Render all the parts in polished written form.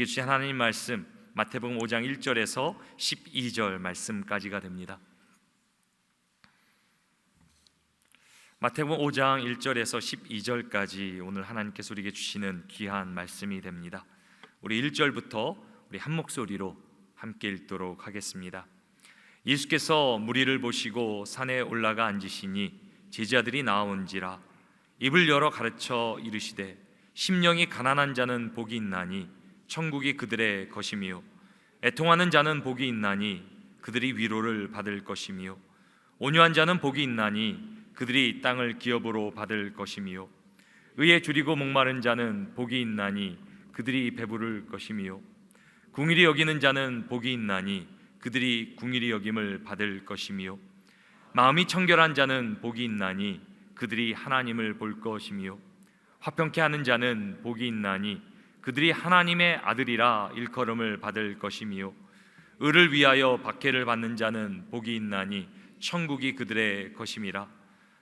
우리에게 주신 하나님 말씀 마태복음 5장 1절에서 12절 말씀까지가 됩니다. 마태복음 5장 1절에서 12절까지 오늘 하나님께서 우리에게 주시는 귀한 말씀이 됩니다. 우리 1절부터 우리 한 목소리로 함께 읽도록 하겠습니다. 예수께서 무리를 보시고 산에 올라가 앉으시니 제자들이 나온지라. 입을 열어 가르쳐 이르시되 심령이 가난한 자는 복이 있나니 천국이 그들의 것이며 애통하는 자는 복이 있나니 그들이 위로를 받을 것이며 온유한 자는 복이 있나니 그들이 땅을 기업으로 받을 것이며 의에 줄이고 목마른 자는 복이 있나니 그들이 배부를 것이며 궁일이 여기는 자는 복이 있나니 그들이 궁일이 여김을 받을 것이며 마음이 청결한 자는 복이 있나니 그들이 하나님을 볼 것이며 화평케 하는 자는 복이 있나니 그들이 하나님의 아들이라 일컬음을 받을 것이며 의를 위하여 박해를 받는 자는 복이 있나니 천국이 그들의 것임이라.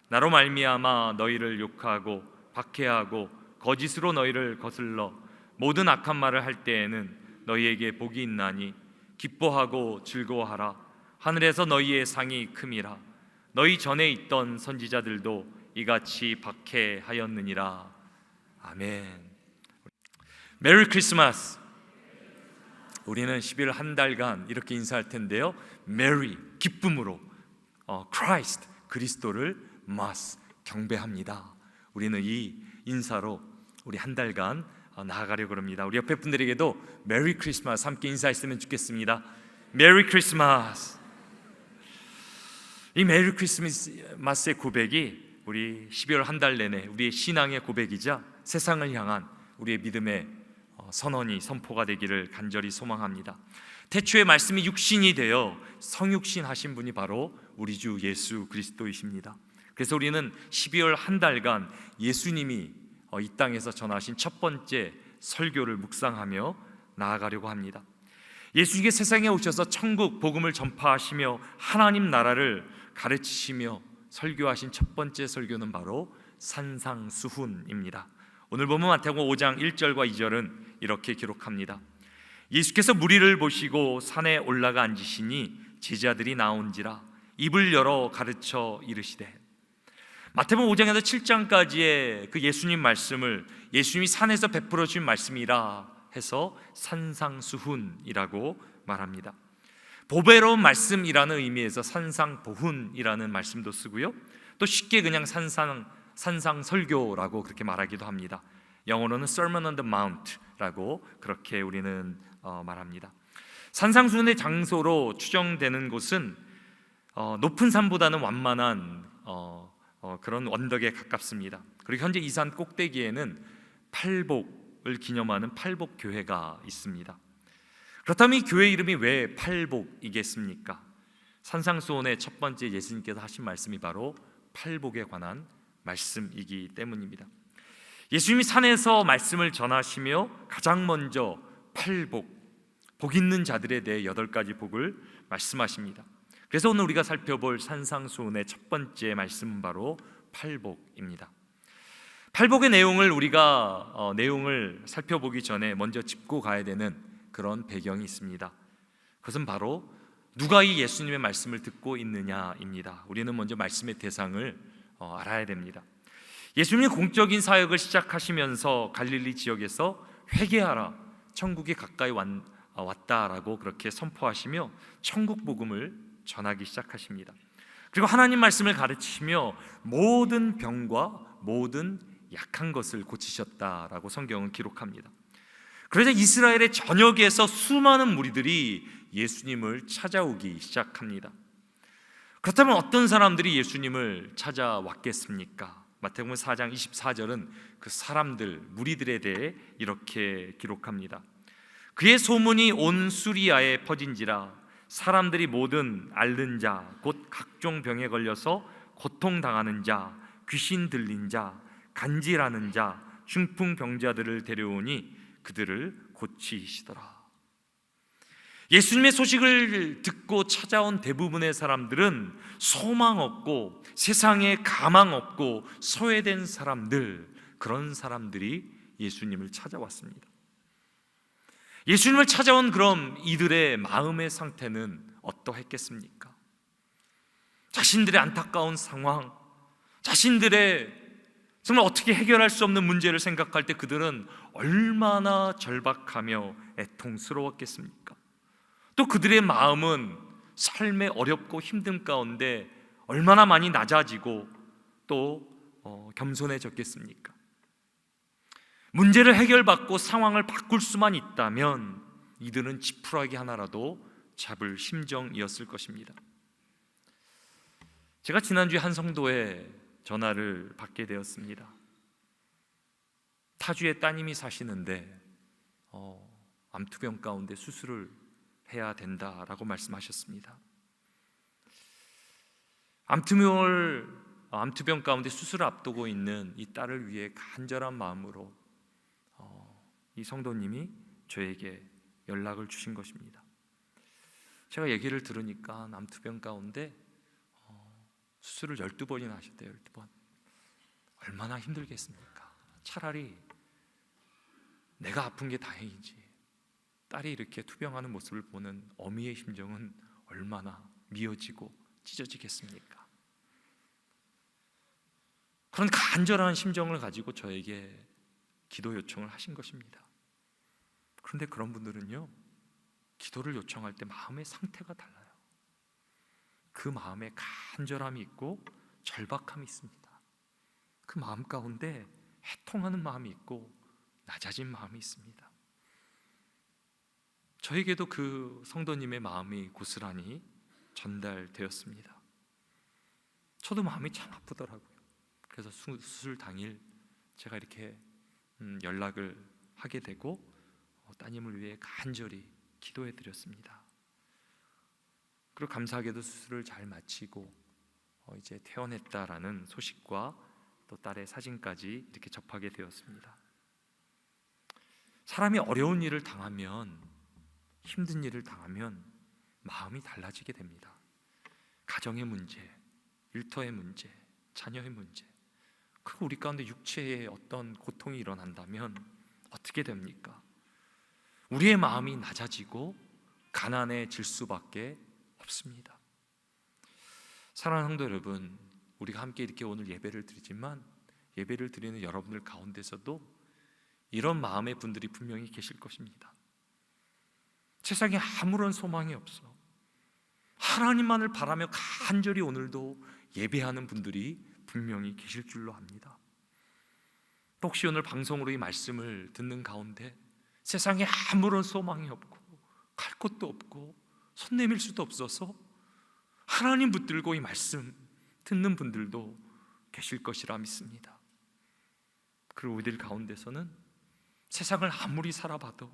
나로 말미암아 너희를 욕하고 박해하고 거짓으로 너희를 거슬러 모든 악한 말을 할 때에는 너희에게 복이 있나니 기뻐하고 즐거워하라. 하늘에서 너희의 상이 큼이라. 너희 전에 있던 선지자들도 이같이 박해하였느니라. 아멘. 메리 크리스마스. 우리는 12월 한 달간 이렇게 인사할 텐데요, 메리 기쁨으로, 크라이스트 그리스도를 마스 경배합니다. 우리는 이 인사로 우리 한 달간 나아가려고 합니다. 우리 옆에 분들에게도 메리 크리스마스 함께 인사했으면 좋겠습니다. 메리 크리스마스. 이 메리 크리스마스의 고백이 우리 12월 한 달 내내 우리의 신앙의 고백이자 세상을 향한 우리의 믿음의 선언이 선포가 되기를 간절히 소망합니다. 태초에 말씀이 육신이 되어 성육신 하신 분이 바로 우리 주 예수 그리스도이십니다. 그래서 우리는 12월 한 달간 예수님이 이 땅에서 전하신 첫 번째 설교를 묵상하며 나아가려고 합니다. 예수님이 세상에 오셔서 천국 복음을 전파하시며 하나님 나라를 가르치시며 설교하신 첫 번째 설교는 바로 산상수훈입니다. 오늘 보면 마태복음 5장 1절과 2절은 이렇게 기록합니다. 예수께서 무리를 보시고 산에 올라가 앉으시니 제자들이 나온지라. 입을 열어 가르쳐 이르시되. 마태복음 5장에서 7장까지의 그 예수님 말씀을 예수님이 산에서 베풀어 주신 말씀이라 해서 산상수훈이라고 말합니다. 보배로운 말씀이라는 의미에서 산상보훈이라는 말씀도 쓰고요, 또 쉽게 그냥 산상설교라고 그렇게 말하기도 합니다. 영어로는 Sermon on the Mount라고 그렇게 우리는 말합니다. 산상수훈의 장소로 추정되는 곳은 높은 산보다는 완만한 그런 언덕에 가깝습니다. 그리고 현재 이 산 꼭대기에는 팔복을 기념하는 팔복교회가 있습니다. 그렇다면 이 교회 이름이 왜 팔복이겠습니까? 산상수훈의 첫 번째 예수님께서 하신 말씀이 바로 팔복에 관한 말씀이기 때문입니다. 예수님이 산에서 말씀을 전하시며 가장 먼저 팔복, 복 있는 자들에 대해 8가지 복을 말씀하십니다. 그래서 오늘 우리가 살펴볼 산상수훈의 첫 번째 말씀은 바로 팔복입니다. 팔복의 내용을 우리가 내용을 살펴보기 전에 먼저 짚고 가야 되는 그런 배경이 있습니다. 그것은 바로 누가 이 예수님의 말씀을 듣고 있느냐입니다. 우리는 먼저 말씀의 대상을 알아야 됩니다. 예수님이 공적인 사역을 시작하시면서 갈릴리 지역에서 회개하라, 천국이 가까이 왔다라고 그렇게 선포하시며 천국 복음을 전하기 시작하십니다. 그리고 하나님 말씀을 가르치시며 모든 병과 모든 약한 것을 고치셨다라고 성경은 기록합니다. 그러자 이스라엘의 전역에서 수많은 무리들이 예수님을 찾아오기 시작합니다. 그렇다면 어떤 사람들이 예수님을 찾아왔겠습니까? 마태복음 4장 24절은 그 사람들, 무리들에 대해 이렇게 기록합니다. 그의 소문이 온 수리아에 퍼진지라. 사람들이 모든 앓는 자, 곧 각종 병에 걸려서 고통당하는 자, 귀신 들린 자, 간질하는 자, 중풍병자들을 데려오니 그들을 고치시더라. 예수님의 소식을 듣고 찾아온 대부분의 사람들은 소망 없고 세상에 가망 없고 소외된 사람들, 그런 사람들이 예수님을 찾아왔습니다. 예수님을 찾아온 그럼 이들의 마음의 상태는 어떠했겠습니까? 자신들의 안타까운 상황, 자신들의 정말 어떻게 해결할 수 없는 문제를 생각할 때 그들은 얼마나 절박하며 애통스러웠겠습니까? 또 그들의 마음은 삶의 어렵고 힘든 가운데 얼마나 많이 낮아지고 또 겸손해졌겠습니까? 문제를 해결받고 상황을 바꿀 수만 있다면 이들은 지푸라기 하나라도 잡을 심정이었을 것입니다. 제가 지난주에 한 성도의 전화를 받게 되었습니다. 타주에 따님이 사시는데 암투병 가운데 수술을 해야 된다라고 말씀하셨습니다. 암투병 가운데 수술을 앞두고 있는 이 딸을 위해 간절한 마음으로 이 성도님이 저에게 연락을 주신 것입니다. 제가 얘기를 들으니까 암투병 가운데 수술을 12번이나 하셨대요. 12번. 얼마나 힘들겠습니까? 차라리 내가 아픈 게 다행이지, 딸이 이렇게 투병하는 모습을 보는 어미의 심정은 얼마나 미어지고 찢어지겠습니까? 그런 간절한 심정을 가지고 저에게 기도 요청을 하신 것입니다. 그런데 그런 분들은요, 기도를 요청할 때 마음의 상태가 달라요. 그 마음에 간절함이 있고 절박함이 있습니다. 그 마음 가운데 해통하는 마음이 있고 낮아진 마음이 있습니다. 저에게도 그 성도님의 마음이 고스란히 전달되었습니다. 저도 마음이 참 아프더라고요. 그래서 수술 당일 제가 이렇게 연락을 하게 되고 따님을 위해 간절히 기도해 드렸습니다. 그리고 감사하게도 수술을 잘 마치고 이제 퇴원했다라는 소식과 또 딸의 사진까지 이렇게 접하게 되었습니다. 사람이 어려운 일을 당하면, 힘든 일을 당하면 마음이 달라지게 됩니다. 가정의 문제, 일터의 문제, 자녀의 문제, 그리고 우리 가운데 육체에 어떤 고통이 일어난다면 어떻게 됩니까? 우리의 마음이 낮아지고 가난해질 수밖에 없습니다. 사랑하는 성도 여러분, 우리가 함께 이렇게 오늘 예배를 드리지만 예배를 드리는 여러분들 가운데서도 이런 마음의 분들이 분명히 계실 것입니다. 세상에 아무런 소망이 없어, 하나님만을 바라며 간절히 오늘도 예배하는 분들이 분명히 계실 줄로 압니다. 혹시 오늘 방송으로 이 말씀을 듣는 가운데 세상에 아무런 소망이 없고 갈 곳도 없고 손 내밀 수도 없어서 하나님 붙들고 이 말씀 듣는 분들도 계실 것이라 믿습니다. 그리고 우리들 가운데서는 세상을 아무리 살아봐도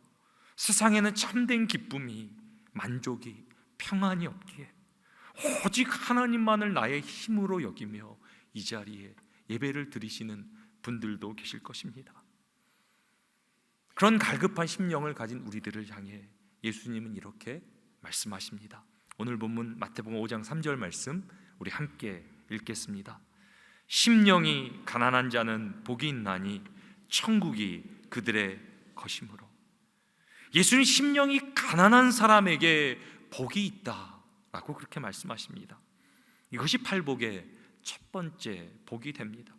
세상에는 참된 기쁨이, 만족이, 평안이 없기에 오직 하나님만을 나의 힘으로 여기며 이 자리에 예배를 드리시는 분들도 계실 것입니다. 그런 갈급한 심령을 가진 우리들을 향해 예수님은 이렇게 말씀하십니다. 오늘 본문 마태복음 5장 3절 말씀 우리 함께 읽겠습니다. 심령이 가난한 자는 복이 있나니 천국이 그들의 것이므로. 예수님 심령이 가난한 사람에게 복이 있다라고 그렇게 말씀하십니다. 이것이 팔복의 첫 번째 복이 됩니다.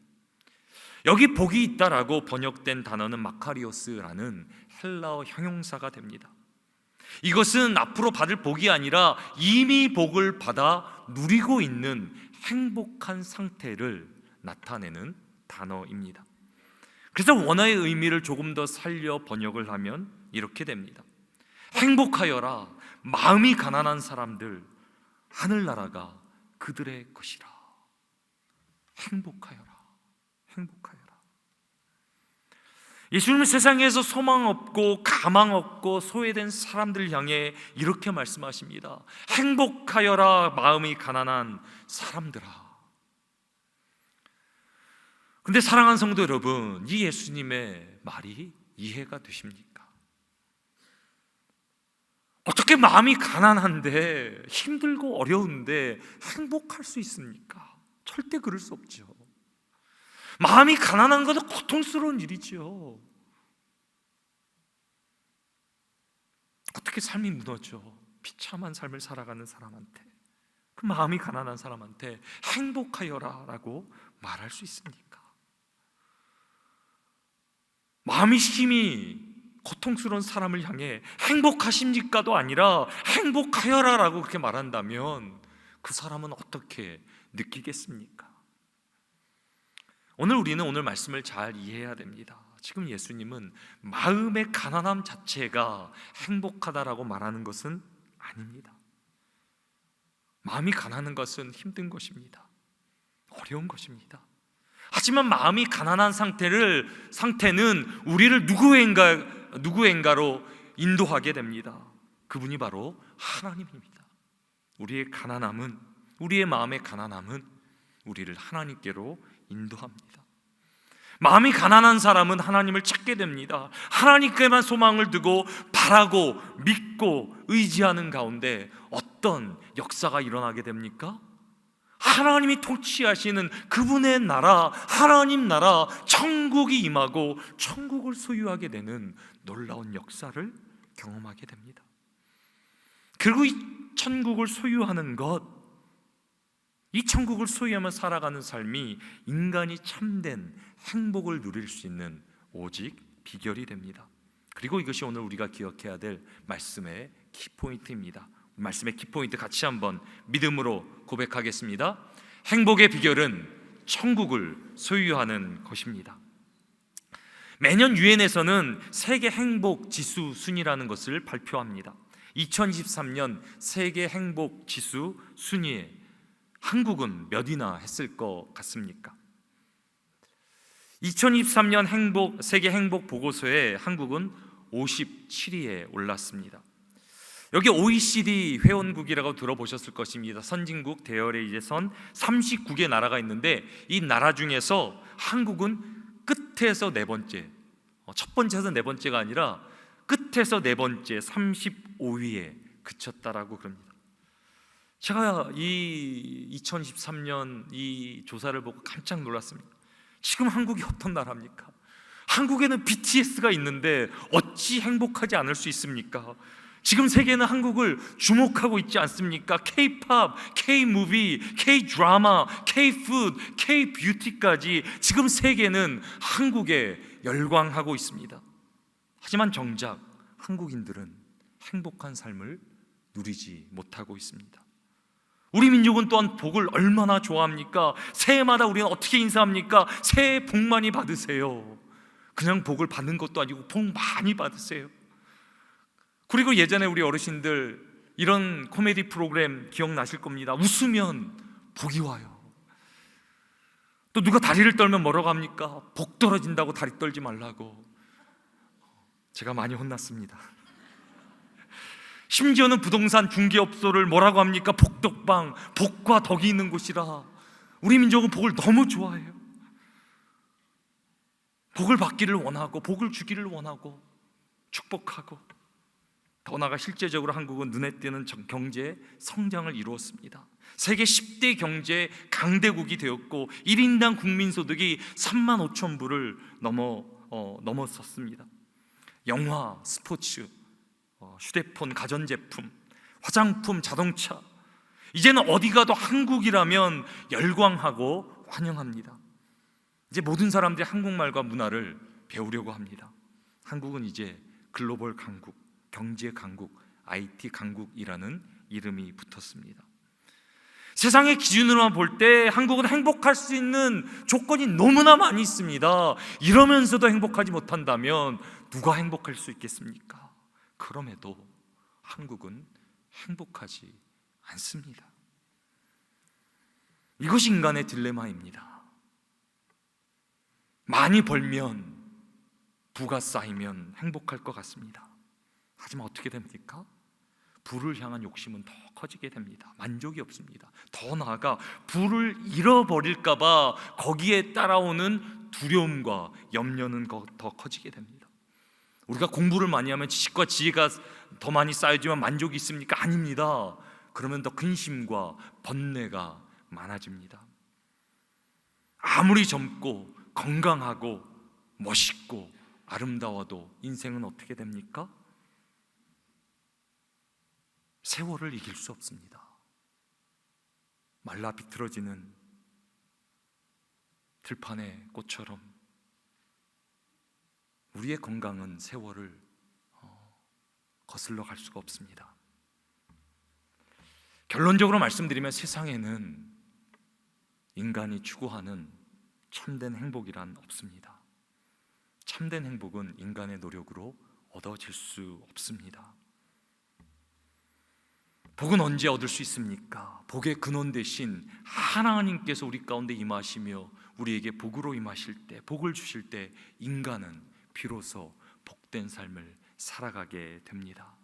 여기 복이 있다라고 번역된 단어는 마카리오스라는 헬라어 형용사가 됩니다. 이것은 앞으로 받을 복이 아니라 이미 복을 받아 누리고 있는 행복한 상태를 나타내는 단어입니다. 그래서 원어의 의미를 조금 더 살려 번역을 하면 이렇게 됩니다. 행복하여라, 마음이 가난한 사람들, 하늘나라가 그들의 것이라. 행복하여라, 행복하여라. 예수님은 세상에서 소망 없고 가망 없고 소외된 사람들을 향해 이렇게 말씀하십니다. 행복하여라, 마음이 가난한 사람들아. 근데 사랑하는 성도 여러분, 이 예수님의 말이 이해가 되십니까? 어떻게 마음이 가난한데, 힘들고 어려운데 행복할 수 있습니까? 절대 그럴 수 없죠. 마음이 가난한 것은 고통스러운 일이죠. 어떻게 삶이 무너져 비참한 삶을 살아가는 사람한테, 그 마음이 가난한 사람한테 행복하여라 라고 말할 수 있습니까? 마음이 심히 고통스러운 사람을 향해 행복하십니까도 아니라 행복하여라 라고 그렇게 말한다면 그 사람은 어떻게 느끼겠습니까? 우리는 오늘 말씀을 잘 이해해야 됩니다. 지금 예수님은 마음의 가난함 자체가 행복하다라고 말하는 것은 아닙니다. 마음이 가난한 것은 힘든 것입니다. 어려운 것입니다. 하지만 마음이 가난한 상태는 우리를 누구인가로 인도하게 됩니다. 그분이 바로 하나님입니다. 우리의 마음의 가난함은 우리를 하나님께로 인도합니다. 마음이 가난한 사람은 하나님을 찾게 됩니다. 하나님께만 소망을 두고 바라고 믿고 의지하는 가운데 어떤 역사가 일어나게 됩니까? 하나님이 통치하시는 그분의 나라, 하나님 나라, 천국이 임하고 천국을 소유하게 되는 놀라운 역사를 경험하게 됩니다. 그리고 이 천국을 소유하는 것, 이 천국을 소유하며 살아가는 삶이 인간이 참된 행복을 누릴 수 있는 오직 비결이 됩니다. 그리고 이것이 오늘 우리가 기억해야 될 말씀의 키포인트입니다. 말씀의 키포인트 같이 한번 믿음으로 고백하겠습니다. 행복의 비결은 천국을 소유하는 것입니다. 매년 유엔에서는 세계 행복 지수 순위라는 것을 발표합니다. 2023년 세계 행복 지수 순위에 한국은 몇이나 했을 것 같습니까? 2023년 세계 행복 보고서에 한국은 57위에 올랐습니다. 여기 OECD 회원국이라고 들어보셨을 것입니다. 선진국 대열에 이제 선 39개 나라가 있는데 이 나라 중에서 한국은 끝에서 네 번째, 첫 번째에서 네 번째가 아니라 끝에서 네 번째 35위에 그쳤다라고 그럽니다. 제가 이 2023년 이 조사를 보고 깜짝 놀랐습니다. 지금 한국이 어떤 나라입니까? 한국에는 BTS가 있는데 어찌 행복하지 않을 수 있습니까? 지금 세계는 한국을 주목하고 있지 않습니까? K-pop, K-movie, K-드라마, K-food, K-beauty까지 지금 세계는 한국에 열광하고 있습니다. 하지만 정작 한국인들은 행복한 삶을 누리지 못하고 있습니다. 우리 민족은 또한 복을 얼마나 좋아합니까? 새해마다 우리는 어떻게 인사합니까? 새해 복 많이 받으세요. 그냥 복을 받는 것도 아니고 복 많이 받으세요. 그리고 예전에 우리 어르신들 이런 코미디 프로그램 기억나실 겁니다. 웃으면 복이 와요. 또 누가 다리를 떨면 뭐라고 합니까? 복 떨어진다고 다리 떨지 말라고. 제가 많이 혼났습니다. 심지어는 부동산 중개업소를 뭐라고 합니까? 복덕방, 복과 덕이 있는 곳이라. 우리 민족은 복을 너무 좋아해요. 복을 받기를 원하고 복을 주기를 원하고 축복하고, 더 나아가 실제적으로 한국은 눈에 띄는 경제 성장을 이루었습니다. 세계 10대 경제 강대국이 되었고 1인당 국민소득이 3만 5천 불을 넘었었습니다. 영화, 스포츠, 휴대폰, 가전제품, 화장품, 자동차, 이제는 어디 가도 한국이라면 열광하고 환영합니다. 이제 모든 사람들이 한국말과 문화를 배우려고 합니다. 한국은 이제 글로벌 강국, 경제 강국, IT 강국이라는 이름이 붙었습니다. 세상의 기준으로만 볼 때 한국은 행복할 수 있는 조건이 너무나 많이 있습니다. 이러면서도 행복하지 못한다면 누가 행복할 수 있겠습니까? 그럼에도 한국은 행복하지 않습니다. 이것이 인간의 딜레마입니다. 많이 벌면, 부가 쌓이면 행복할 것 같습니다. 하지만 어떻게 됩니까? 부를 향한 욕심은 더 커지게 됩니다. 만족이 없습니다. 더 나아가 부를 잃어버릴까 봐 거기에 따라오는 두려움과 염려는 더 커지게 됩니다. 우리가 공부를 많이 하면 지식과 지혜가 더 많이 쌓여지면 만족이 있습니까? 아닙니다. 그러면 더 근심과 번뇌가 많아집니다. 아무리 젊고 건강하고 멋있고 아름다워도 인생은 어떻게 됩니까? 세월을 이길 수 없습니다. 말라 비틀어지는 들판의 꽃처럼 우리의 건강은 세월을 거슬러 갈 수가 없습니다. 결론적으로 말씀드리면 세상에는 인간이 추구하는 참된 행복이란 없습니다. 참된 행복은 인간의 노력으로 얻어질 수 없습니다. 복은 언제 얻을 수 있습니까? 복의 근원 되신 하나님께서 우리 가운데 임하시며 우리에게 복으로 임하실 때, 복을 주실 때 인간은 비로소 복된 삶을 살아가게 됩니다.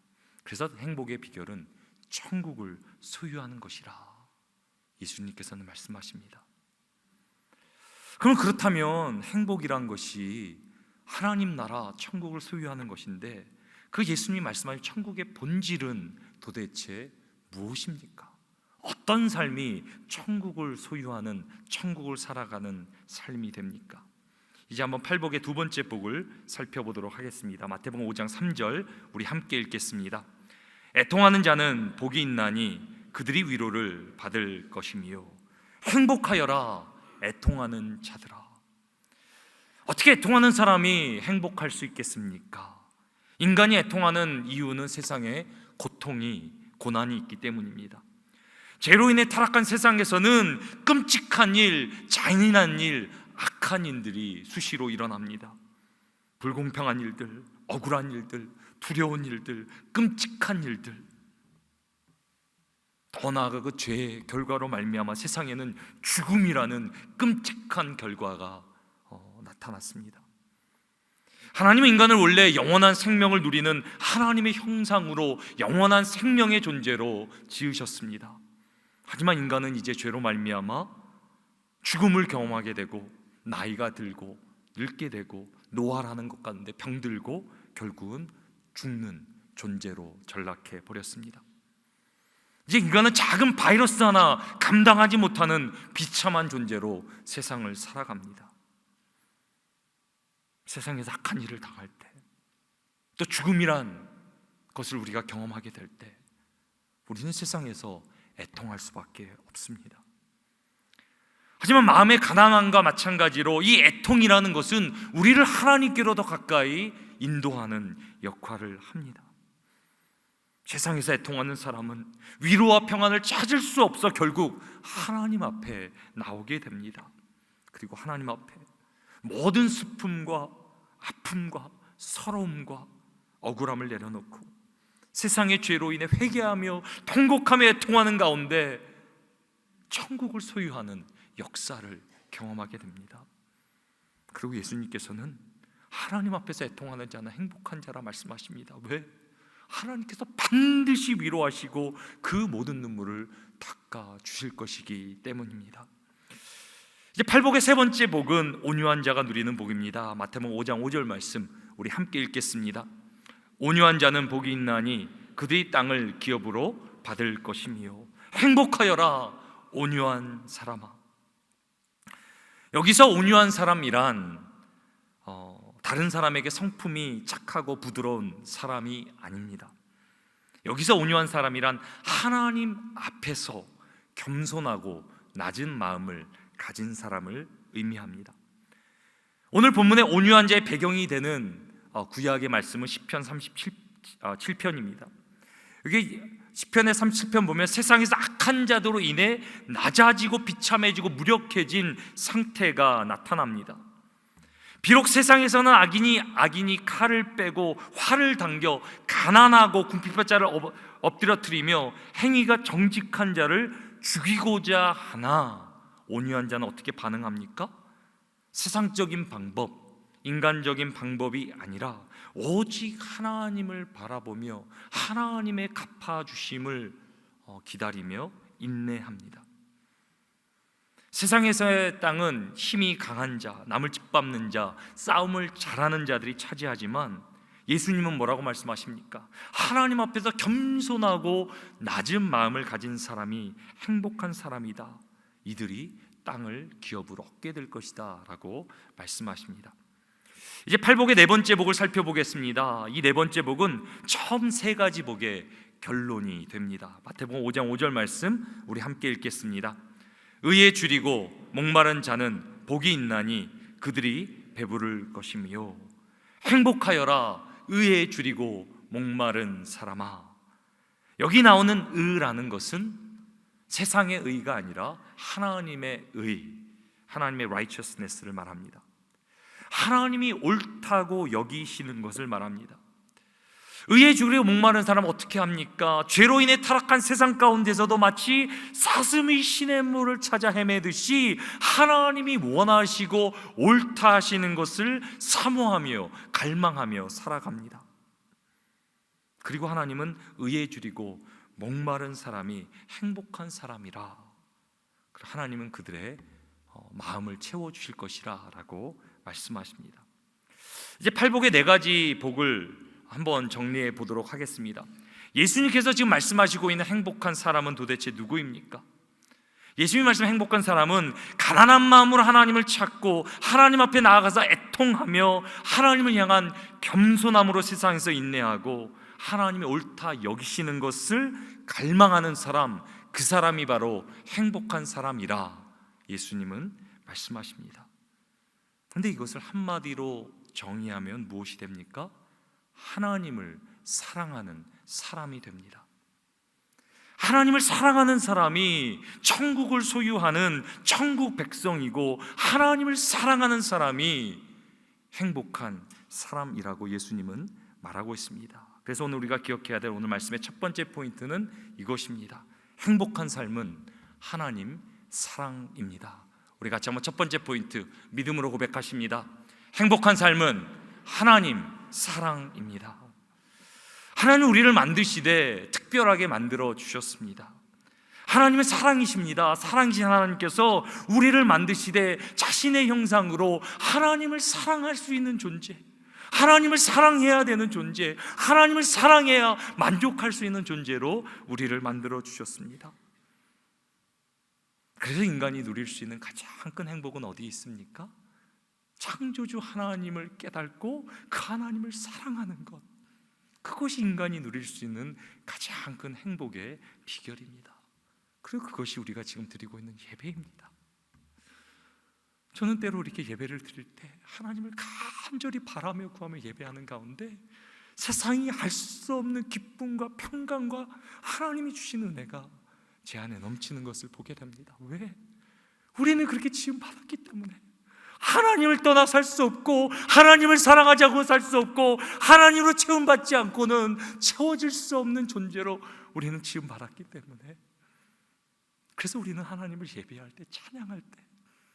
그래서 행복의 비결은 천국을 소유하는 것이라 예수님께서는 말씀하십니다. 그럼 그렇다면 행복이란 것이 하나님 나라 천국을 소유하는 것인데 그 예수님이 말씀하신 천국의 본질은 도대체 무엇입니까? 어떤 삶이 천국을 소유하는, 천국을 살아가는 삶이 됩니까? 이제 한번 팔복의 두 번째 복을 살펴보도록 하겠습니다. 마태복음 5장 3절 우리 함께 읽겠습니다. 애통하는 자는 복이 있나니 그들이 위로를 받을 것이며 행복하여라 애통하는 자들아. 어떻게 애통하는 사람이 행복할 수 있겠습니까? 인간이 애통하는 이유는 세상에 고통이, 고난이 있기 때문입니다. 죄로 인해 타락한 세상에서는 끔찍한 일, 잔인한 일, 악한 일들이 수시로 일어납니다. 불공평한 일들, 억울한 일들, 두려운 일들, 끔찍한 일들. 더 나아가 그 죄의 결과로 말미암아 세상에는 죽음이라는 끔찍한 결과가 나타났습니다. 하나님은 인간을 원래 영원한 생명을 누리는 하나님의 형상으로 영원한 생명의 존재로 지으셨습니다. 하지만 인간은 이제 죄로 말미암아 죽음을 경험하게 되고 나이가 들고 늙게 되고 노화라는 것 가운데 병들고 결국은 죽는 존재로 전락해 버렸습니다. 이제 인간은 작은 바이러스 하나 감당하지 못하는 비참한 존재로 세상을 살아갑니다. 세상에서 악한 일을 당할 때, 또 죽음이란 것을 우리가 경험하게 될 때 우리는 세상에서 애통할 수밖에 없습니다. 하지만 마음의 가난함과 마찬가지로 이 애통이라는 것은 우리를 하나님께로 더 가까이 인도하는 역할을 합니다. 세상에서 애통하는 사람은 위로와 평안을 찾을 수 없어 결국 하나님 앞에 나오게 됩니다. 그리고 하나님 앞에 모든 슬픔과 아픔과 서러움과 억울함을 내려놓고 세상의 죄로 인해 회개하며 통곡하며 애통하는 가운데 천국을 소유하는 역사를 경험하게 됩니다. 그리고 예수님께서는 하나님 앞에서 애통하는 자는 행복한 자라 말씀하십니다. 왜? 하나님께서 반드시 위로하시고 그 모든 눈물을 닦아 주실 것이기 때문입니다. 이제 팔복의 세 번째 복은 온유한 자가 누리는 복입니다. 마태복음 5장 5절 말씀 우리 함께 읽겠습니다. 온유한 자는 복이 있나니 그들이 땅을 기업으로 받을 것이며 행복하여라 온유한 사람아. 여기서 온유한 사람이란 다른 사람에게 성품이 착하고 부드러운 사람이 아닙니다. 여기서 온유한 사람이란 하나님 앞에서 겸손하고 낮은 마음을 가진 사람을 의미합니다. 오늘 본문의 온유한 자의 배경이 되는 구약의 말씀은 시편 37편입니다. 여기 시편의 37편 보면 세상에서 악한 자들로 인해 낮아지고 비참해지고 무력해진 상태가 나타납니다. 비록 세상에서는 악인이 칼을 빼고 활을 당겨 가난하고 궁핍자를 엎드려뜨리며 행위가 정직한 자를 죽이고자 하나 온유한 자는 어떻게 반응합니까? 세상적인 방법, 인간적인 방법이 아니라 오직 하나님을 바라보며 하나님의 갚아주심을 기다리며 인내합니다. 세상에서의 땅은 힘이 강한 자, 남을 짓밟는 자, 싸움을 잘하는 자들이 차지하지만 예수님은 뭐라고 말씀하십니까? 하나님 앞에서 겸손하고 낮은 마음을 가진 사람이 행복한 사람이다. 이들이 땅을 기업으로 얻게 될 것이다 라고 말씀하십니다. 이제 팔복의 네 번째 복을 살펴보겠습니다. 이 네 번째 복은 처음 세 가지 복의 결론이 됩니다. 마태복음 5장 5절 말씀 우리 함께 읽겠습니다. 의에 줄이고 목마른 자는 복이 있나니 그들이 배부를 것이며. 행복하여라 의에 줄이고 목마른 사람아. 여기 나오는 의라는 것은 세상의 의가 아니라 하나님의 의, 하나님의 righteousness를 말합니다. 하나님이 옳다고 여기시는 것을 말합니다. 의에 줄이고 목마른 사람은 어떻게 합니까? 죄로 인해 타락한 세상 가운데서도 마치 사슴이 시냇물을 찾아 헤매듯이 하나님이 원하시고 옳다 하시는 것을 사모하며 갈망하며 살아갑니다. 그리고 하나님은 의에 줄이고 목마른 사람이 행복한 사람이라, 하나님은 그들의 마음을 채워주실 것이라 라고 말씀하십니다. 이제 팔복의 4가지 복을 한번 정리해 보도록 하겠습니다. 예수님께서 지금 말씀하시고 있는 행복한 사람은 도대체 누구입니까? 예수님이 말씀하신 행복한 사람은 가난한 마음으로 하나님을 찾고 하나님 앞에 나아가서 애통하며 하나님을 향한 겸손함으로 세상에서 인내하고 하나님이 옳다 여기시는 것을 갈망하는 사람, 그 사람이 바로 행복한 사람이라 예수님은 말씀하십니다. 그런데 이것을 한마디로 정의하면 무엇이 됩니까? 하나님을 사랑하는 사람이 됩니다. 하나님을 사랑하는 사람이 천국을 소유하는 천국 백성이고, 하나님을 사랑하는 사람이 행복한 사람이라고 예수님은 말하고 있습니다. 그래서 오늘 우리가 기억해야 될 오늘 말씀의 첫 번째 포인트는 이것입니다. 행복한 삶은 하나님 사랑입니다. 우리 같이 한번 첫 번째 포인트 믿음으로 고백하십니다. 행복한 삶은 하나님 사랑입니다. 하나님 우리를 만드시되 특별하게 만들어 주셨습니다. 하나님의 사랑이십니다. 사랑이신 하나님께서 우리를 만드시되 자신의 형상으로 하나님을 사랑할 수 있는 존재, 하나님을 사랑해야 되는 존재, 하나님을 사랑해야 만족할 수 있는 존재로 우리를 만들어 주셨습니다. 그래서 인간이 누릴 수 있는 가장 큰 행복은 어디에 있습니까? 창조주 하나님을 깨닫고 그 하나님을 사랑하는 것, 그것이 인간이 누릴 수 있는 가장 큰 행복의 비결입니다. 그리고 그것이 우리가 지금 드리고 있는 예배입니다. 저는 때로 이렇게 예배를 드릴 때 하나님을 간절히 바라며 구하며 예배하는 가운데 세상이 알 수 없는 기쁨과 평강과 하나님이 주신 은혜가 제 안에 넘치는 것을 보게 됩니다. 왜? 우리는 그렇게 지음받았기 때문에. 하나님을 떠나 살 수 없고, 하나님을 사랑하지 않고 살 수 없고, 하나님으로 채움받지 않고는 채워질 수 없는 존재로 우리는 지음받았기 때문에. 그래서 우리는 하나님을 예배할 때, 찬양할 때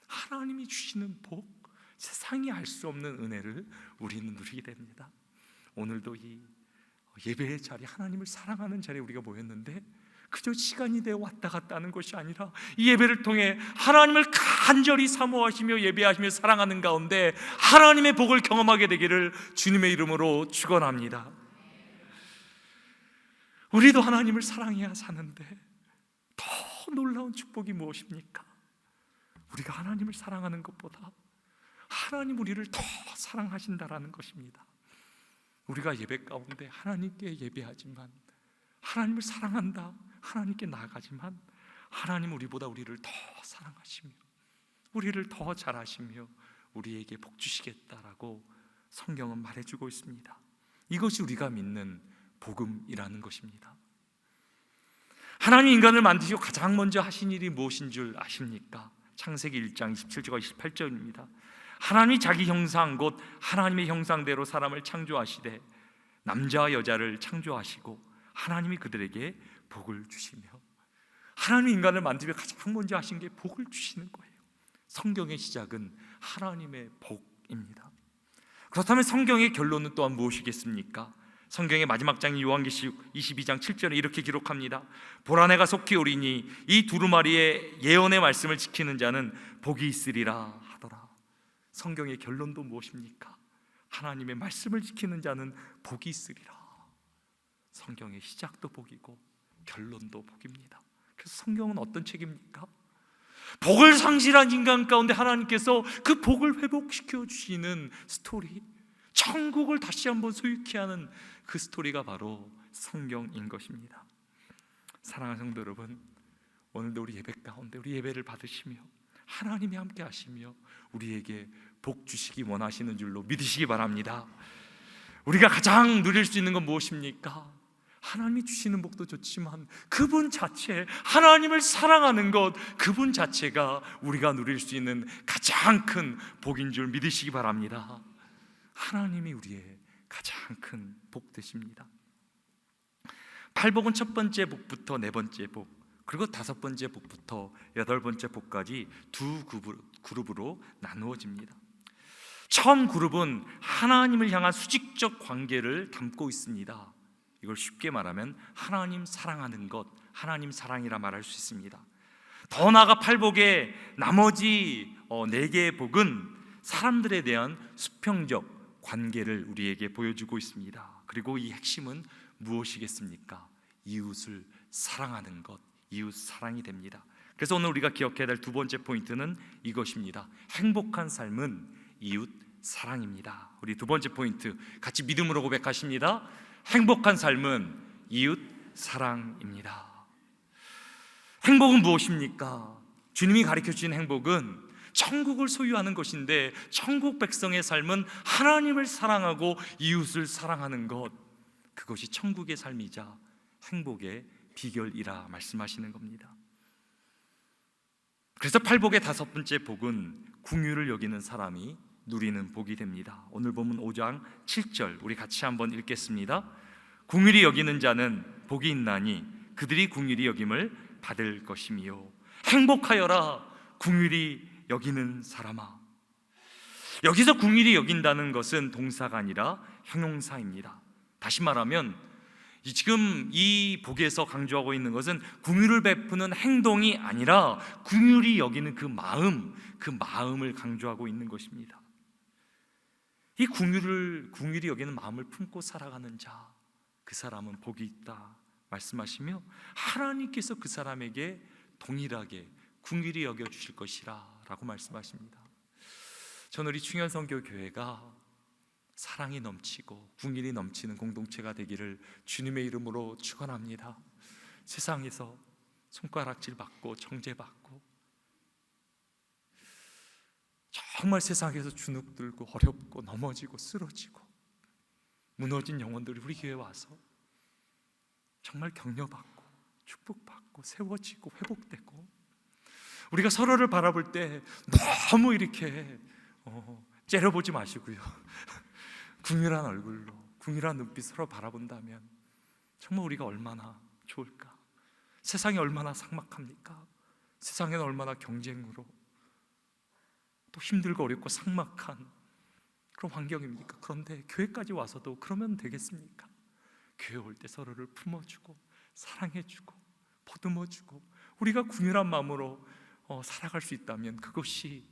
하나님이 주시는 복, 세상이 알 수 없는 은혜를 우리는 누리게 됩니다. 오늘도 이 예배의 자리, 하나님을 사랑하는 자리에 우리가 모였는데 그저 시간이 되어 왔다 갔다 하는 것이 아니라 이 예배를 통해 하나님을 간절히 사모하시며 예배하시며 사랑하는 가운데 하나님의 복을 경험하게 되기를 주님의 이름으로 축원합니다. 우리도 하나님을 사랑해야 사는데 더 놀라운 축복이 무엇입니까? 우리가 하나님을 사랑하는 것보다 하나님 우리를 더 사랑하신다라는 것입니다. 우리가 예배 가운데 하나님께 예배하지만, 하나님을 사랑한다, 하나님께 나아가지만 하나님 우리보다 우리를 더 사랑하시며 우리를 더 잘하시며 우리에게 복 주시겠다라고 성경은 말해주고 있습니다. 이것이 우리가 믿는 복음이라는 것입니다. 하나님 인간을 만드시고 가장 먼저 하신 일이 무엇인 줄 아십니까? 창세기 1장 27절과 28절입니다. 하나님이 자기 형상 곧 하나님의 형상대로 사람을 창조하시되 남자와 여자를 창조하시고 하나님이 그들에게 복을 주시며, 하나님 인간을 만들며 가장 먼저 하신 게 복을 주시는 거예요. 성경의 시작은 하나님의 복입니다. 그렇다면 성경의 결론은 또한 무엇이겠습니까? 성경의 마지막 장인 요한계시록 22장 7절에 이렇게 기록합니다. 보라 내가 속히 오리니 이 두루마리의 예언의 말씀을 지키는 자는 복이 있으리라 하더라. 성경의 결론도 무엇입니까? 하나님의 말씀을 지키는 자는 복이 있으리라. 성경의 시작도 복이고 결론도 복입니다. 그래서 성경은 어떤 책입니까? 복을 상실한 인간 가운데 하나님께서 그 복을 회복시켜 주시는 스토리, 천국을 다시 한번 소유케 하는 그 스토리가 바로 성경인 것입니다. 사랑하는 성도 여러분, 오늘도 우리 예배 가운데 우리 예배를 받으시며 하나님이 함께 하시며 우리에게 복 주시기 원하시는 줄로 믿으시기 바랍니다. 우리가 가장 누릴 수 있는 건 무엇입니까? 하나님이 주시는 복도 좋지만 그분 자체, 하나님을 사랑하는 것, 그분 자체가 우리가 누릴 수 있는 가장 큰 복인 줄 믿으시기 바랍니다. 하나님이 우리의 가장 큰 복 되십니다. 팔복은 첫 번째 복부터 네 번째 복, 그리고 다섯 번째 복부터 여덟 번째 복까지 두 그룹으로 나누어집니다. 처음 그룹은 하나님을 향한 수직적 관계를 담고 있습니다. 이걸 쉽게 말하면 하나님 사랑하는 것, 하나님 사랑이라 말할 수 있습니다. 더 나아가 팔복의 나머지 네 개의 복은 사람들에 대한 수평적 관계를 우리에게 보여주고 있습니다. 그리고 이 핵심은 무엇이겠습니까? 이웃을 사랑하는 것, 이웃 사랑이 됩니다. 그래서 오늘 우리가 기억해야 될 두 번째 포인트는 이것입니다. 행복한 삶은 이웃 사랑입니다. 우리 두 번째 포인트 같이 믿음으로 고백하십니다. 행복한 삶은 이웃 사랑입니다. 행복은 무엇입니까? 주님이 가르쳐 주신 행복은 천국을 소유하는 것인데, 천국 백성의 삶은 하나님을 사랑하고 이웃을 사랑하는 것, 그것이 천국의 삶이자 행복의 비결이라 말씀하시는 겁니다. 그래서 팔복의 다섯 번째 복은 긍휼을 여기는 사람이 누리는 복이 됩니다. 오늘 본문 5장 7절 우리 같이 한번 읽겠습니다. 긍휼히 여기는 자는 복이 있나니 그들이 긍휼히 여김을 받을 것이며, 행복하여라 긍휼히 여기는 사람아. 여기서 긍휼히 여긴다는 것은 동사가 아니라 형용사입니다. 다시 말하면 지금 이 복에서 강조하고 있는 것은 긍휼을 베푸는 행동이 아니라 긍휼히 여기는 그 마음을 강조하고 있는 것입니다. 이 긍휼히 여기는 마음을 품고 살아가는 자, 그 사람은 복이 있다 말씀하시며, 하나님께서 그 사람에게 동일하게 긍휼히 여겨주실 것이라 라고 말씀하십니다. 저는 우리 충현선교교회가 사랑이 넘치고 긍휼이 넘치는 공동체가 되기를 주님의 이름으로 축원합니다. 세상에서 손가락질 받고 정죄받고 정말 세상에서 주눅들고 어렵고 넘어지고 쓰러지고 무너진 영혼들이 우리 교회에 와서 정말 격려받고 축복받고 세워지고 회복되고, 우리가 서로를 바라볼 때 너무 이렇게 째려보지 마시고요, 긍휼한 얼굴로 긍휼한 눈빛 서로 바라본다면 정말 우리가 얼마나 좋을까. 세상이 얼마나 삭막합니까? 세상에는 얼마나 경쟁으로 또 힘들고 어렵고 삭막한 그런 환경입니까? 그런데 교회까지 와서도 그러면 되겠습니까? 교회 올 때 서로를 품어주고 사랑해주고 보듬어주고 우리가 긍휼한 마음으로 살아갈 수 있다면 그것이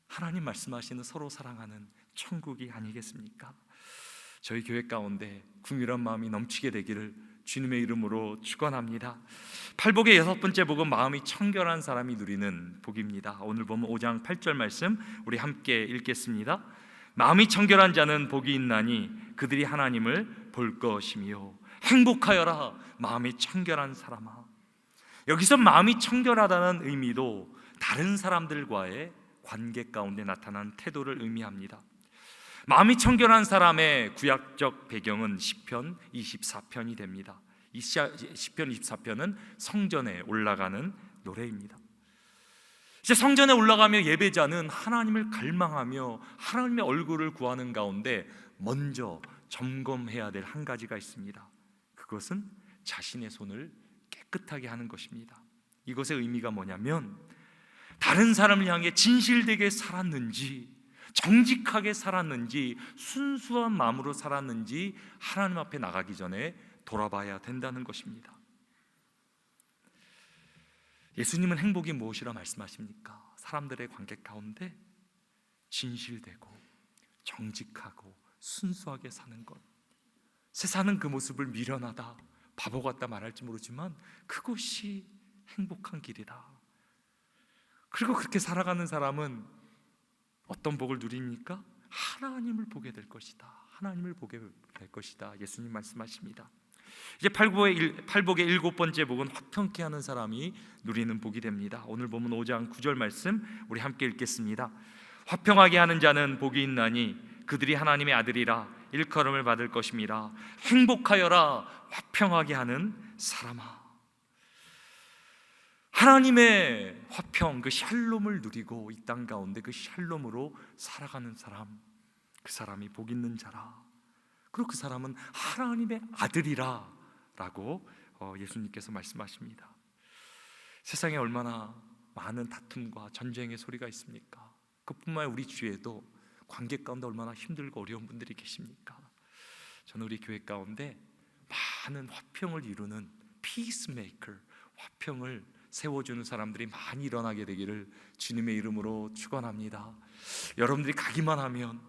하나님 말씀하시는 서로 사랑하는 천국이 아니겠습니까? 저희 교회 가운데 긍휼한 마음이 넘치게 되기를 주님의 이름으로 축원합니다. 팔복의 여섯 번째 복은 마음이 청결한 사람이 누리는 복입니다. 오늘 보면 5장 8절 말씀 우리 함께 읽겠습니다. 마음이 청결한 자는 복이 있나니 그들이 하나님을 볼 것이며, 행복하여라 마음이 청결한 사람아. 여기서 마음이 청결하다는 의미도 다른 사람들과의 관계 가운데 나타난 태도를 의미합니다. 마음이 청결한 사람의 구약적 배경은 시편 24편이 됩니다. 이 시편 24편은 성전에 올라가는 노래입니다. 이제 성전에 올라가며 예배자는 하나님을 갈망하며 하나님의 얼굴을 구하는 가운데 먼저 점검해야 될 한 가지가 있습니다. 그것은 자신의 손을 깨끗하게 하는 것입니다. 이것의 의미가 뭐냐면, 다른 사람을 향해 진실되게 살았는지, 정직하게 살았는지, 순수한 마음으로 살았는지 하나님 앞에 나가기 전에 돌아봐야 된다는 것입니다. 예수님은 행복이 무엇이라 말씀하십니까? 사람들의 관계 가운데 진실되고 정직하고 순수하게 사는 것. 세상은 그 모습을 미련하다, 바보 같다 말할지 모르지만 그것이 행복한 길이다. 그리고 그렇게 살아가는 사람은 어떤 복을 누립니까? 하나님을 보게 될 것이다. 하나님을 보게 될 것이다. 예수님 말씀하십니다. 이제 팔복의 일곱 번째 복은 화평케 하는 사람이 누리는 복이 됩니다. 오늘 보면 5장 9절 말씀 우리 함께 읽겠습니다. 화평하게 하는 자는 복이 있나니 그들이 하나님의 아들이라 일컬음을 받을 것임이라. 행복하여라 화평하게 하는 사람아. 하나님의 화평, 그 샬롬을 누리고 이 땅 가운데 그 샬롬으로 살아가는 사람, 그 사람이 복 있는 자라. 그리고 그 사람은 하나님의 아들이라 라고 예수님께서 말씀하십니다. 세상에 얼마나 많은 다툼과 전쟁의 소리가 있습니까? 그뿐만 아니라 우리 주위에도 관계 가운데 얼마나 힘들고 어려운 분들이 계십니까? 저는 우리 교회 가운데 많은 화평을 이루는 피스메이커, 화평을 세워주는 사람들이 많이 일어나게 되기를 주님의 이름으로 축원합니다. 여러분들이 가기만 하면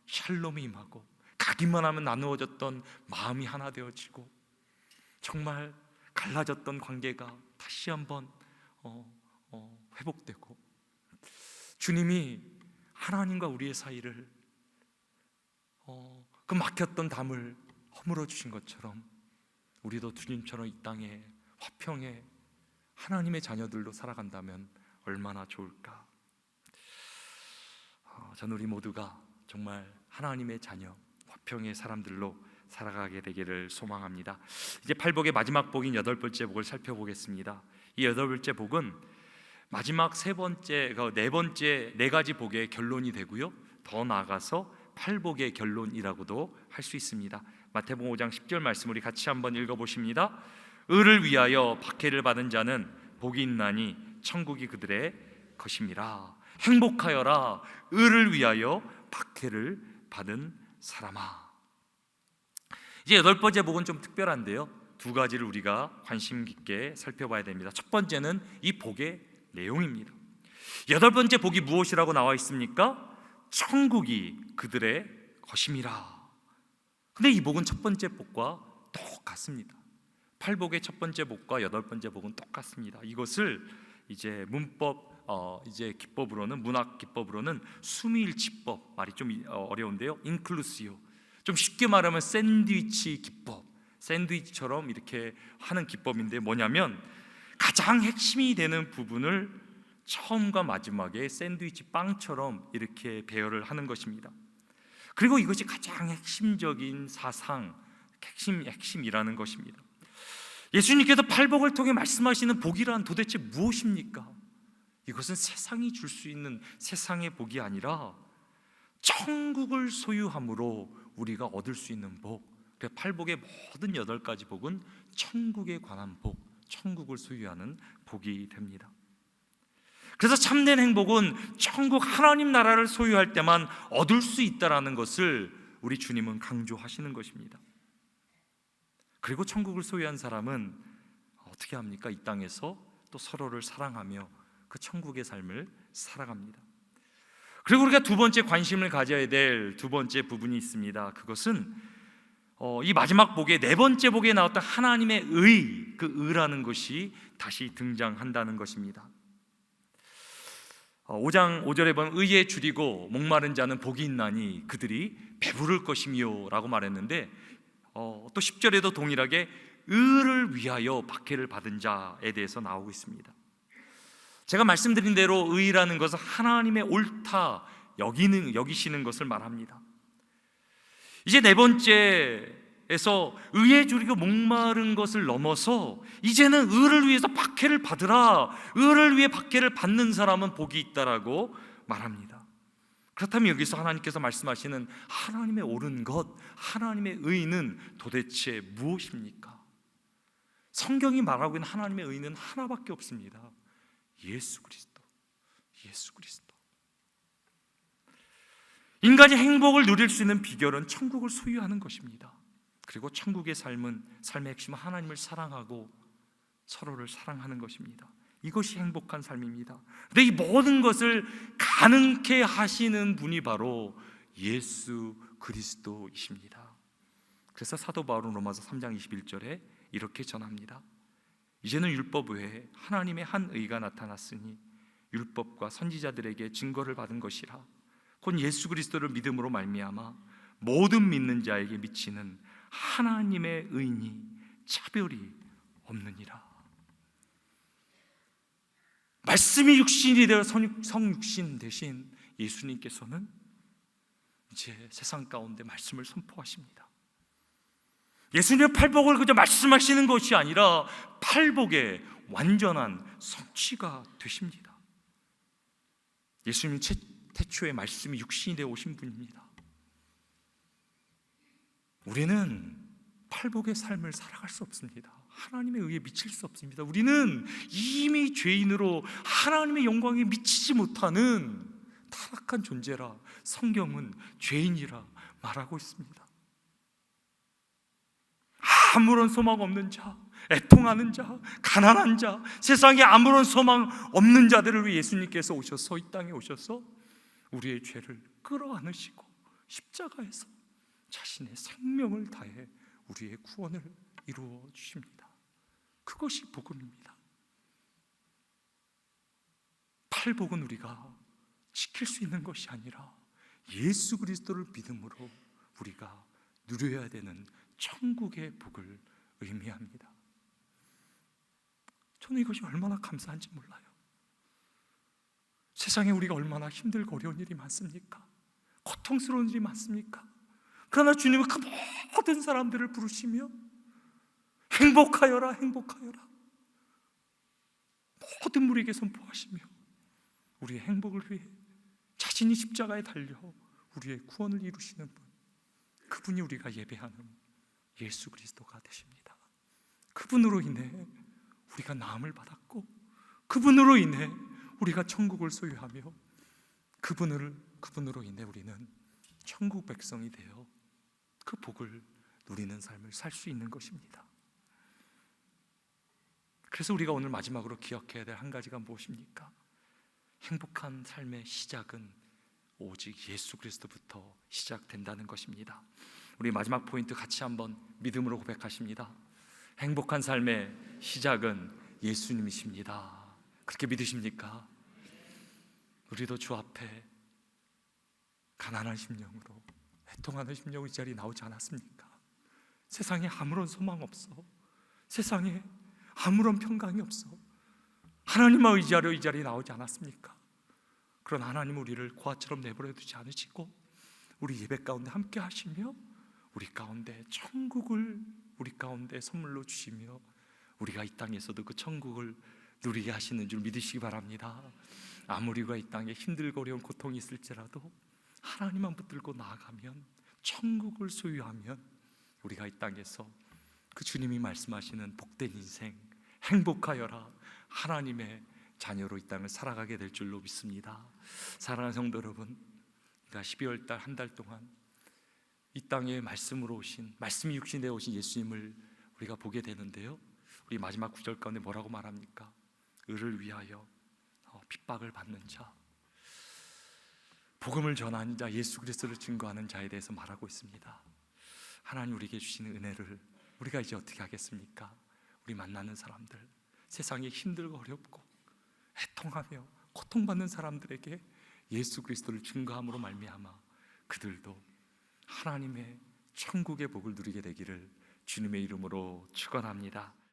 샬롬이 임하고, 가기만 하면 나누어졌던 마음이 하나 되어지고, 정말 갈라졌던 관계가 다시 한번 회복되고, 주님이 하나님과 우리의 사이를 그 막혔던 담을 허물어 주신 것처럼 우리도 주님처럼 이 땅에 화평에 하나님의 자녀들로 살아간다면 얼마나 좋을까. 저는 우리 모두가 정말 하나님의 자녀, 화평의 사람들로 살아가게 되기를 소망합니다. 이제 팔복의 마지막 복인 여덟 번째 복을 살펴보겠습니다. 이 여덟 번째 복은 마지막 네 가지 복의 결론이 되고요, 더 나아가서 팔복의 결론이라고도 할 수 있습니다. 마태복음 5장 10절 말씀 우리 같이 한번 읽어보십니다. 의를 위하여 박해를 받은 자는 복이 있나니 천국이 그들의 것임이라. 행복하여라 의를 위하여 박해를 받은 사람아. 이제 여덟 번째 복은 좀 특별한데요, 두 가지를 우리가 관심 깊게 살펴봐야 됩니다. 첫 번째는 이 복의 내용입니다. 여덟 번째 복이 무엇이라고 나와 있습니까? 천국이 그들의 것임이라. 근데 이 복은 첫 번째 복과 똑같습니다. 팔복의 첫 번째 복과 여덟 번째 복은 똑같습니다. 이것을 이제 기법으로는, 문학 기법으로는 수미일치법, 말이 좀 어려운데요, 인클루시오, 좀 쉽게 말하면 샌드위치 기법, 샌드위치처럼 이렇게 하는 기법인데, 뭐냐면 가장 핵심이 되는 부분을 처음과 마지막에 샌드위치 빵처럼 이렇게 배열을 하는 것입니다. 그리고 이것이 가장 핵심적인 사상, 핵심이라는 것입니다. 예수님께서 팔복을 통해 말씀하시는 복이란 도대체 무엇입니까? 이것은 세상이 줄 수 있는 세상의 복이 아니라 천국을 소유함으로 우리가 얻을 수 있는 복. 팔복의 모든 여덟 가지 복은 천국에 관한 복, 천국을 소유하는 복이 됩니다. 그래서 참된 행복은 천국 하나님 나라를 소유할 때만 얻을 수 있다라는 것을 우리 주님은 강조하시는 것입니다. 그리고 천국을 소유한 사람은 어떻게 합니까? 이 땅에서 또 서로를 사랑하며 그 천국의 삶을 살아갑니다. 그리고 우리가 두 번째 관심을 가져야 될 두 번째 부분이 있습니다. 그것은 이 마지막 복의 네 번째 복에 나왔던 하나님의 의, 그 의라는 것이 다시 등장한다는 것입니다. 5장 5절에 보면 의에 줄이고 목마른 자는 복이 있나니 그들이 배부를 것이며 라고 말했는데, 또 10절에도 동일하게 의를 위하여 박해를 받은 자에 대해서 나오고 있습니다. 제가 말씀드린 대로 의라는 것은 하나님의 옳다 여기시는 것을 말합니다. 이제 네 번째에서 의에 줄이고 목마른 것을 넘어서 이제는 의를 위해서 박해를 받으라, 의를 위해 박해를 받는 사람은 복이 있다라고 말합니다. 그렇다면 여기서 하나님께서 말씀하시는 하나님의 옳은 것, 하나님의 의는 도대체 무엇입니까? 성경이 말하고 있는 하나님의 의는 하나밖에 없습니다. 예수 그리스도. 예수 그리스도. 인간이 행복을 누릴 수 있는 비결은 천국을 소유하는 것입니다. 그리고 천국의 삶의 핵심은 하나님을 사랑하고 서로를 사랑하는 것입니다. 이것이 행복한 삶입니다. 근데 이 모든 것을 가능케 하시는 분이 바로 예수 그리스도이십니다. 그래서 사도 바울은 로마서 3장 21절에 이렇게 전합니다. 이제는 율법 외에 하나님의 한 의가 나타났으니 율법과 선지자들에게 증거를 받은 것이라. 곧 예수 그리스도를 믿음으로 말미암아 모든 믿는 자에게 미치는 하나님의 의니 차별이 없느니라. 말씀이 육신이 되어 성육신 되신 예수님께서는 이제 세상 가운데 말씀을 선포하십니다. 예수님의 팔복을 그저 말씀하시는 것이 아니라 팔복의 완전한 성취가 되십니다. 예수님은 태초에 말씀이 육신이 되어 오신 분입니다. 우리는 팔복의 삶을 살아갈 수 없습니다. 하나님에 의해 미칠 수 없습니다. 우리는 이미 죄인으로 하나님의 영광에 미치지 못하는 타락한 존재라 성경은 죄인이라 말하고 있습니다. 아무런 소망 없는 자, 애통하는 자, 가난한 자, 세상에 아무런 소망 없는 자들을 위해 예수님께서 오셔서 이 땅에 오셔서 우리의 죄를 끌어안으시고 십자가에서 자신의 생명을 다해 우리의 구원을 이루어 주십니다. 그것이 복음입니다. 팔복은 우리가 지킬 수 있는 것이 아니라 예수 그리스도를 믿음으로 우리가 누려야 되는 천국의 복을 의미합니다. 저는 이것이 얼마나 감사한지 몰라요. 세상에 우리가 얼마나 힘들고 어려운 일이 많습니까? 고통스러운 일이 많습니까? 그러나 주님은 그 모든 사람들을 부르시며 행복하여라, 행복하여라, 모든 무리에게 선포하시며 우리의 행복을 위해 자신이 십자가에 달려 우리의 구원을 이루시는 분, 그분이 우리가 예배하는 예수 그리스도가 되십니다. 그분으로 인해 우리가 나음을 받았고, 그분으로 인해 우리가 천국을 소유하며, 그분으로 인해 우리는 천국 백성이 되어 그 복을 누리는 삶을 살 수 있는 것입니다. 그래서 우리가 오늘 마지막으로 기억해야 될 한 가지가 무엇입니까? 행복한 삶의 시작은 오직 예수 그리스도부터 시작된다는 것입니다. 우리 마지막 포인트 같이 한번 믿음으로 고백하십니다. 행복한 삶의 시작은 예수님이십니다. 그렇게 믿으십니까? 우리도 주 앞에 가난한 심령으로, 애통하는 심령으로 이 자리에 나오지 않았습니까? 세상에 아무런 소망 없어, 세상에 아무런 평강이 없어, 하나님만 의지하려 이 자리에 나오지 않았습니까? 그런 하나님은 우리를 고아처럼 내버려 두지 않으시고 우리 예배 가운데 함께 하시며 우리 가운데 천국을 우리 가운데 선물로 주시며 우리가 이 땅에서도 그 천국을 누리게 하시는 줄 믿으시기 바랍니다. 아무리 우리가 이 땅에 힘들고 어려운 고통이 있을지라도 하나님만 붙들고 나아가면, 천국을 소유하면 우리가 이 땅에서 그 주님이 말씀하시는 복된 인생, 행복하여라, 하나님의 자녀로 이 땅을 살아가게 될 줄로 믿습니다. 사랑하는 성도 여러분, 12월 달 한 달 동안 이 땅에 말씀으로 오신, 말씀이 육신에 오신 예수님을 우리가 보게 되는데요, 우리 마지막 구절 가운데 뭐라고 말합니까? 의를 위하여 핍박을 받는 자, 복음을 전하는 자, 예수 그리스도를 증거하는 자에 대해서 말하고 있습니다. 하나님 우리에게 주시는 은혜를 우리가 이제 어떻게 하겠습니까? 우리 만나는 사람들, 세상에 힘들고 어렵고 애통하며 고통받는 사람들에게 예수 그리스도를 증거함으로 말미암아 그들도 하나님의 천국의 복을 누리게 되기를 주님의 이름으로 축원합니다.